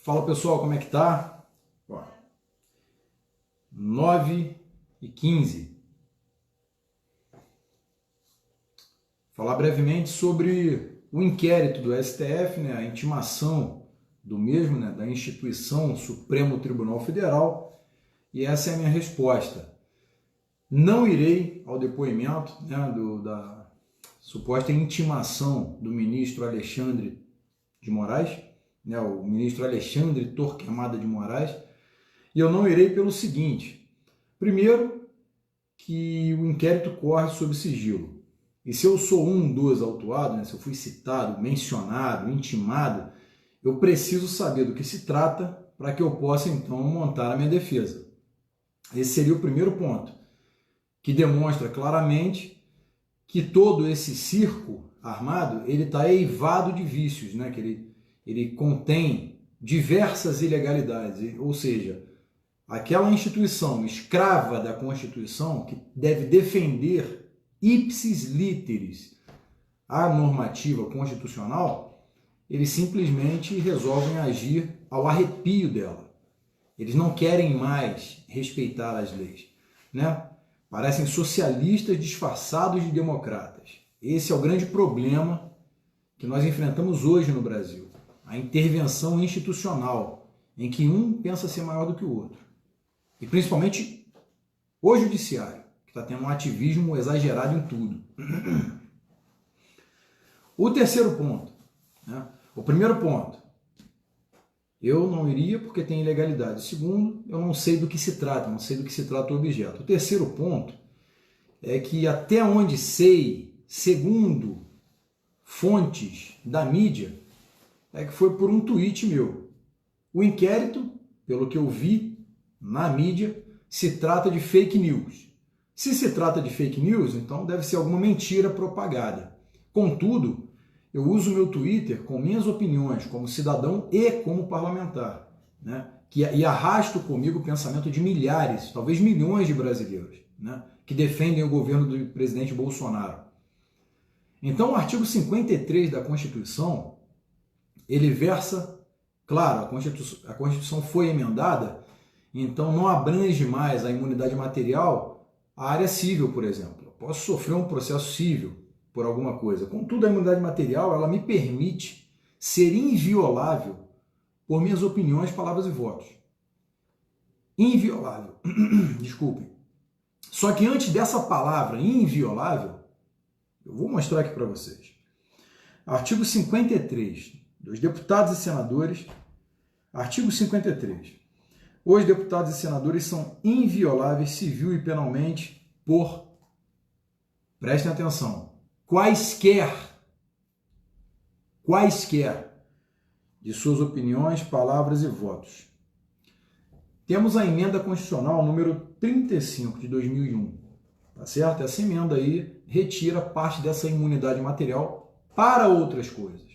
Fala pessoal, como é que tá? 9h15. Falar brevemente sobre o inquérito do STF, a intimação do mesmo, da instituição Supremo Tribunal Federal, e essa é a minha resposta. Não irei ao depoimento da suposta intimação do ministro Alexandre de Moraes, o ministro Alexandre Torquemada de Moraes, e eu não irei pelo seguinte: primeiro, que o inquérito corre sob sigilo, e se eu sou um dos autuados, se eu fui citado, mencionado, intimado, eu preciso saber do que se trata para que eu possa então montar a minha defesa. Esse seria o primeiro ponto, que demonstra claramente que todo esse circo armado ele está eivado de vícios, que ele contém diversas ilegalidades, ou seja, aquela instituição escrava da Constituição que deve defender ipsis literis a normativa constitucional, eles simplesmente resolvem agir ao arrepio dela. Eles não querem mais respeitar as leis, Parecem socialistas disfarçados de democratas. Esse é o grande problema que nós enfrentamos hoje no Brasil. A intervenção institucional, em que um pensa ser maior do que o outro. E principalmente o judiciário, que está tendo um ativismo exagerado em tudo. O terceiro ponto. O primeiro ponto, eu não iria porque tem ilegalidade. O segundo, eu não sei do que se trata, não sei do que se trata o objeto. O terceiro ponto é que até onde sei, segundo fontes da mídia, é que foi por um tweet meu. O inquérito, pelo que eu vi na mídia, se trata de fake news. Se se trata de fake news, então deve ser alguma mentira propagada. Contudo, eu uso meu Twitter com minhas opiniões como cidadão e como parlamentar, e arrasto comigo o pensamento de milhares, talvez milhões de brasileiros, que defendem o governo do presidente Bolsonaro. Então, o artigo 53 da Constituição, ele versa, claro, a Constituição foi emendada, então não abrange mais a imunidade material à área civil, por exemplo. Eu posso sofrer um processo civil por alguma coisa. Contudo, a imunidade material, ela me permite ser inviolável por minhas opiniões, palavras e votos. Inviolável. Desculpem. Só que antes dessa palavra inviolável, eu vou mostrar aqui para vocês. Artigo 53 dos deputados e senadores. Artigo 53. Os deputados e senadores são invioláveis civil e penalmente por, prestem atenção, quaisquer de suas opiniões, palavras e votos. Temos a emenda constitucional número 35 de 2001, tá certo? Essa emenda aí retira parte dessa imunidade material para outras coisas.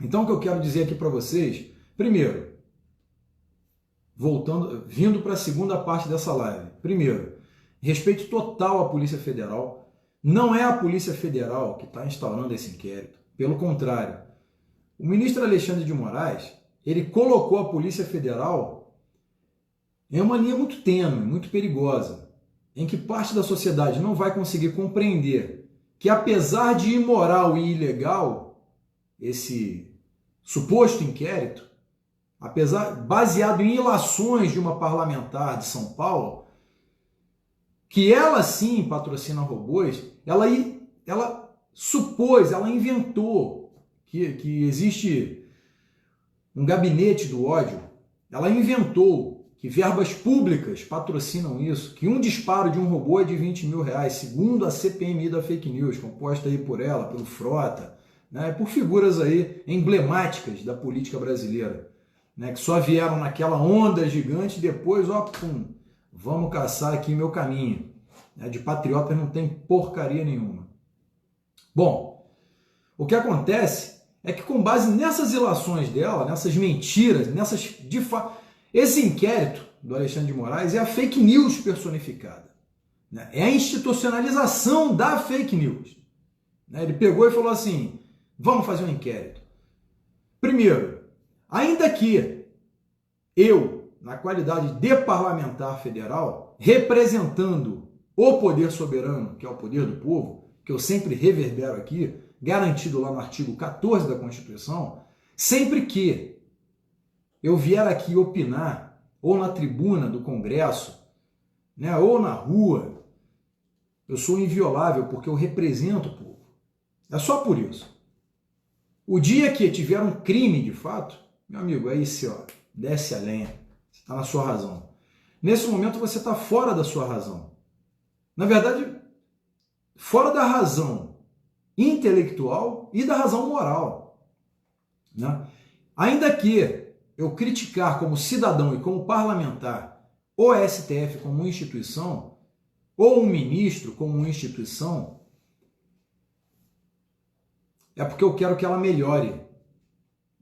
Então o que eu quero dizer aqui para vocês, primeiro, vindo para a segunda parte dessa live. Primeiro, respeito total à Polícia Federal. Não é a Polícia Federal que está instaurando esse inquérito. Pelo contrário, o ministro Alexandre de Moraes, ele colocou a Polícia Federal em uma linha muito tênue, muito perigosa, em que parte da sociedade não vai conseguir compreender que, apesar de imoral e ilegal, esse suposto inquérito, baseado em ilações de uma parlamentar de São Paulo, que ela sim patrocina robôs, ela inventou que existe um gabinete do ódio, ela inventou que verbas públicas patrocinam isso, que um disparo de um robô é de 20 mil reais, segundo a CPMI da Fake News, composta aí por ela, pelo Frota, por figuras aí emblemáticas da política brasileira, que só vieram naquela onda gigante e depois, vamos caçar aqui meu caminho. De patriotas não tem porcaria nenhuma. Bom, o que acontece é que com base nessas ilações dela, nessas mentiras, esse inquérito do Alexandre de Moraes é a fake news personificada. É a institucionalização da fake news. Ele pegou e falou assim, vamos fazer um inquérito. Primeiro, ainda que eu, na qualidade de parlamentar federal, representando o poder soberano, que é o poder do povo, que eu sempre reverbero aqui, garantido lá no artigo 14 da Constituição, sempre que eu vier aqui opinar, ou na tribuna do Congresso, né, ou na rua, eu sou inviolável porque eu represento o povo. É só por isso. O dia que tiver um crime de fato, meu amigo, aí você desce a lenha, você está na sua razão. Nesse momento você está fora da sua razão. Na verdade, fora da razão intelectual e da razão moral. Né? Ainda que eu criticar como cidadão e como parlamentar o STF como instituição, ou um ministro como uma instituição, é porque eu quero que ela melhore.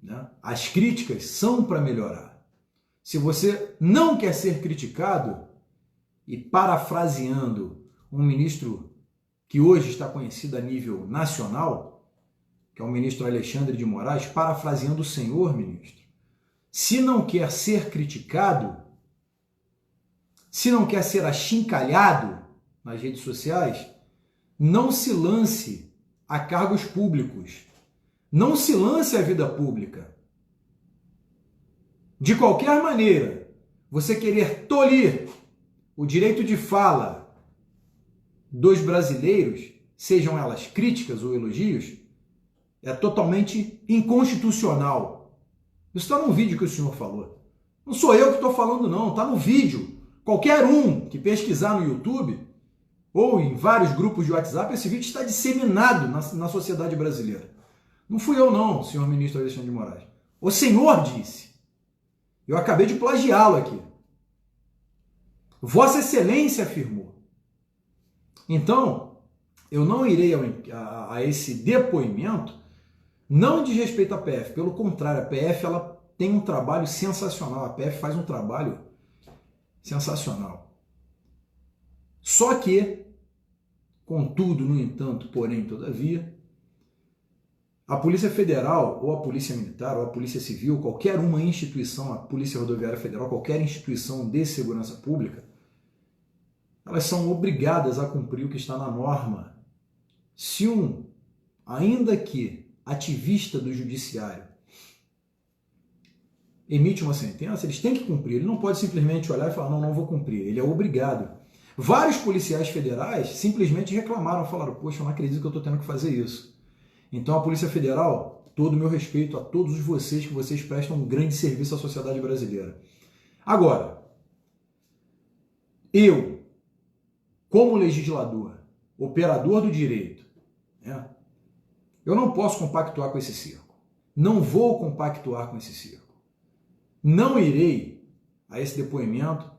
Né? As críticas são para melhorar. Se você não quer ser criticado, e parafraseando um ministro que hoje está conhecido a nível nacional, que é o ministro Alexandre de Moraes, parafraseando o senhor ministro, se não quer ser criticado, se não quer ser achincalhado nas redes sociais, não se lance a cargos públicos. Não se lance à vida pública. De qualquer maneira, você querer tolir o direito de fala dos brasileiros, sejam elas críticas ou elogios, é totalmente inconstitucional. Isso está no vídeo que o senhor falou. Não sou eu que estou falando, não. Está no vídeo. Qualquer um que pesquisar no YouTube ou em vários grupos de WhatsApp, esse vídeo está disseminado na sociedade brasileira. Não fui eu, não, senhor ministro Alexandre de Moraes. O senhor disse. Eu acabei de plagiá-lo aqui. Vossa Excelência afirmou. Então, eu não irei a esse depoimento. Não diz respeito à PF, pelo contrário, a PF ela tem um trabalho sensacional, a PF faz um trabalho sensacional. Só que, contudo, no entanto, porém, todavia, a Polícia Federal, ou a Polícia Militar, ou a Polícia Civil, qualquer uma instituição, a Polícia Rodoviária Federal, qualquer instituição de segurança pública, elas são obrigadas a cumprir o que está na norma. Se ainda que ativista do judiciário emite uma sentença, eles têm que cumprir. Ele não pode simplesmente olhar e falar, não vou cumprir. Ele é obrigado. Vários policiais federais simplesmente reclamaram, falaram, poxa, eu não acredito que eu estou tendo que fazer isso. Então a Polícia Federal, todo o meu respeito a todos vocês, que vocês prestam um grande serviço à sociedade brasileira. Agora, eu, como legislador, operador do direito, né, eu não posso compactuar com esse circo. Não vou compactuar com esse circo. Não irei a esse depoimento,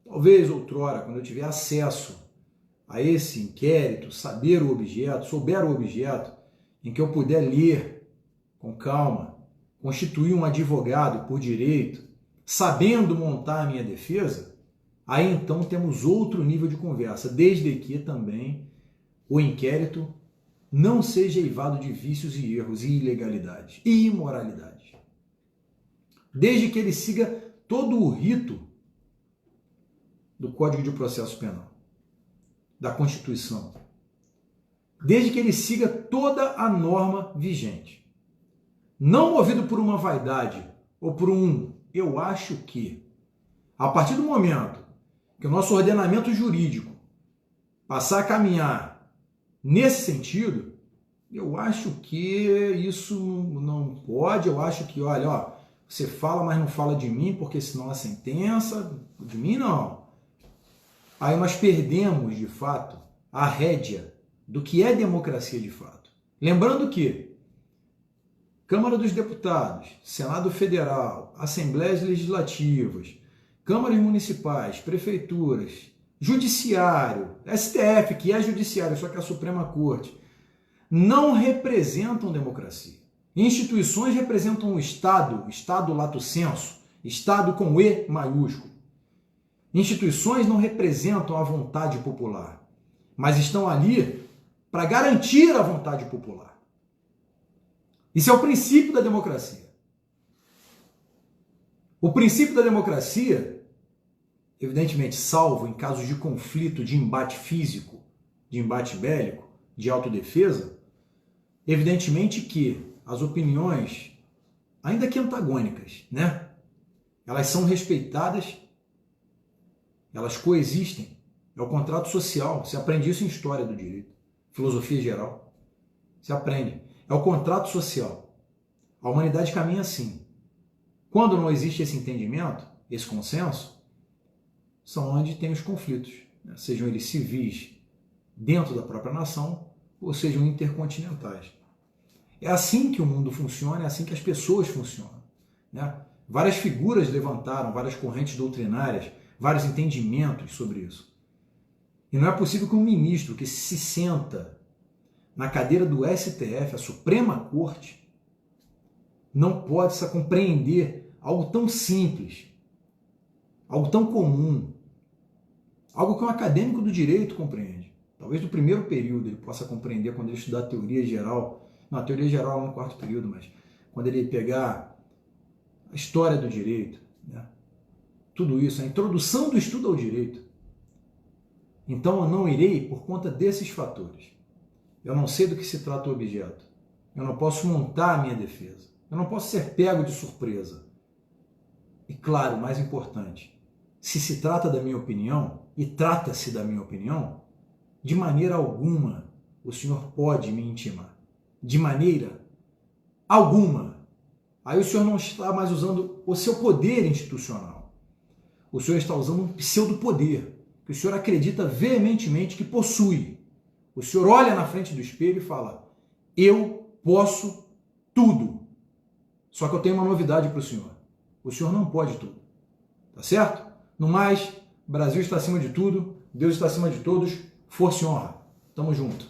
talvez outrora, quando eu tiver acesso a esse inquérito, saber o objeto, souber o objeto, em que eu puder ler com calma, constituir um advogado por direito, sabendo montar a minha defesa, aí então temos outro nível de conversa, desde que também o inquérito não seja eivado de vícios e erros e ilegalidades e imoralidades. Desde que ele siga todo o rito do Código de Processo Penal, da Constituição. Desde que ele siga toda a norma vigente. Não movido por uma vaidade ou por eu acho que. A partir do momento que o nosso ordenamento jurídico passar a caminhar nesse sentido, eu acho que isso não pode, eu acho que, olha, você fala, mas não fala de mim, porque senão a sentença, de mim não. Aí nós perdemos, de fato, a rédea do que é democracia de fato. Lembrando que Câmara dos Deputados, Senado Federal, Assembleias Legislativas, Câmaras Municipais, Prefeituras, Judiciário, STF, que é Judiciário, só que é a Suprema Corte, não representam democracia. Instituições representam o Estado, Estado lato sensu, Estado com E maiúsculo. Instituições não representam a vontade popular, mas estão ali para garantir a vontade popular. Isso é o princípio da democracia. O princípio da democracia, evidentemente, salvo em casos de conflito, de embate físico, de embate bélico, de autodefesa, evidentemente que as opiniões, ainda que antagônicas, né? Elas são respeitadas, elas coexistem. É o contrato social. Você aprende isso em história do direito, filosofia geral. Você aprende. É o contrato social. A humanidade caminha assim. Quando não existe esse entendimento, esse consenso, são onde tem os conflitos, né? Sejam eles civis dentro da própria nação ou sejam intercontinentais. É assim que o mundo funciona, é assim que as pessoas funcionam, né? Várias figuras levantaram, várias correntes doutrinárias, vários entendimentos sobre isso. E não é possível que um ministro que se senta na cadeira do STF, a Suprema Corte, não possa compreender algo tão simples, algo tão comum, algo que um acadêmico do direito compreende. Talvez no primeiro período ele possa compreender quando ele estudar a teoria geral. Não, a teoria geral é no quarto período, mas quando ele pegar a história do direito, né? Tudo isso, a introdução do estudo ao direito. Então eu não irei por conta desses fatores. Eu não sei do que se trata o objeto. Eu não posso montar a minha defesa. Eu não posso ser pego de surpresa. E claro, mais importante, se trata da minha opinião, e trata-se da minha opinião, de maneira alguma o senhor pode me intimar. De maneira alguma. Aí o senhor não está mais usando o seu poder institucional. O senhor está usando um pseudo-poder, que o senhor acredita veementemente que possui. O senhor olha na frente do espelho e fala: eu posso tudo. Só que eu tenho uma novidade para o senhor. O senhor não pode tudo. Tá certo? No mais, o Brasil está acima de tudo, Deus está acima de todos, força e honra. Tamo junto.